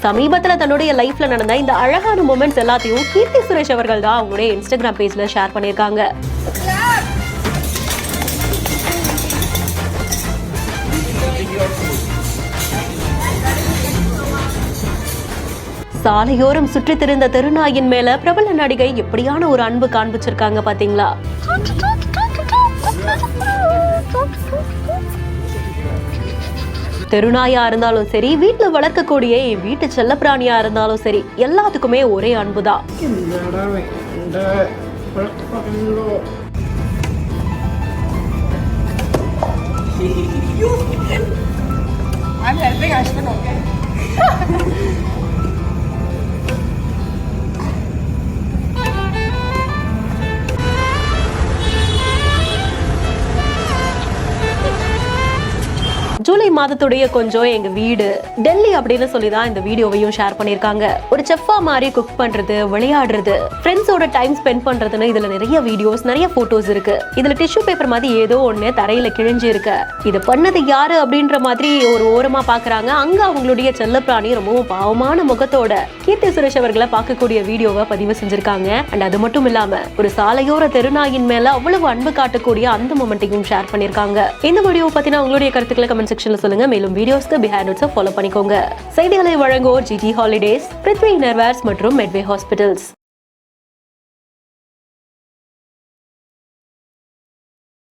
சமீபத்துல தன்னுடைய லைஃப்ல நடந்த இந்த அழகான மொமெண்ட்ஸ் எல்லாத்தையும் கீர்த்தி சுரேஷ் அவர்கள் தான் அவங்களுடைய இன்ஸ்டாகிராம் பேஜ்ல ஷேர் பண்ணிருக்காங்க. சாலையோரம் சுற்றி திரிந்த தெருநாயின் மேல பிரபல நடிகை எப்படியான ஒரு அன்பு காண்பிச்சிருக்காங்க பாத்தீங்களா? தெருநாயா இருந்தாலும் சரி, வீட்டுல வளர்க்கக்கூடிய வீட்டு செல்ல பிராணியா இருந்தாலும் சரி, எல்லாத்துக்குமே ஒரே அன்புதான். I'm helping Ashwin, okay? July மாதத்துடைய கொஞ்சம் எங்க வீடு டெல்லி அப்படின்னு சொல்லிதான் இந்த வீடியோவையும் ஷேர் பண்ணிருக்காங்க. ஒரு செஃப்பா மாதிரி குக் பண்றது, விளையாடுறது, ஃப்ரெண்ட்ஸோட டைம் ஸ்பெண்ட் பண்றதுன்னு இதுல நிறைய வீடியோஸ், நிறைய போட்டோஸ் இருக்கு. இதுல டிஷ்யூ பேப்பர் மாதிரி ஏதோ ஒண்ணு தரையில கிழிஞ்சு இருக்கு. இது பண்ணது யாரு அப்படின்ற மாதிரி ஒரு ஓரமா பாக்குறாங்க. அங்க அவங்களுடைய செல்லப்பிராணி ரொம்பவும் பாவமான முகத்தோட கீர்த்தி சுரேஷ் அவர்களை பார்க்கக்கூடிய வீடியோவை பதிவு செஞ்சிருக்காங்க. அண்ட் அது மட்டும் இல்லாம ஒரு சாலையோர தெருநாயின் மேல அவ்வளவு அன்பு காட்டக்கூடிய அந்த மொமெண்ட்டையும் ஷேர் பண்ணிருக்காங்க. இந்த வீடியோ பத்தின உங்களுடைய கருத்துக்களை கமெண்ட் செக்ஷன்ல சொல்லுங்க. மேலும் வீடியோஸ்க்கு பிஹைண்ட் நோட்ஸை ஃபாலோ பண்ணிக்கோங்க. செய்திகளை வழங்குவோர் ஜிடி ஹாலிடேஸ், பிருத்வி இன்னர்வேர்ஸ் மற்றும் மெட்வே ஹாஸ்பிட்டல்ஸ்.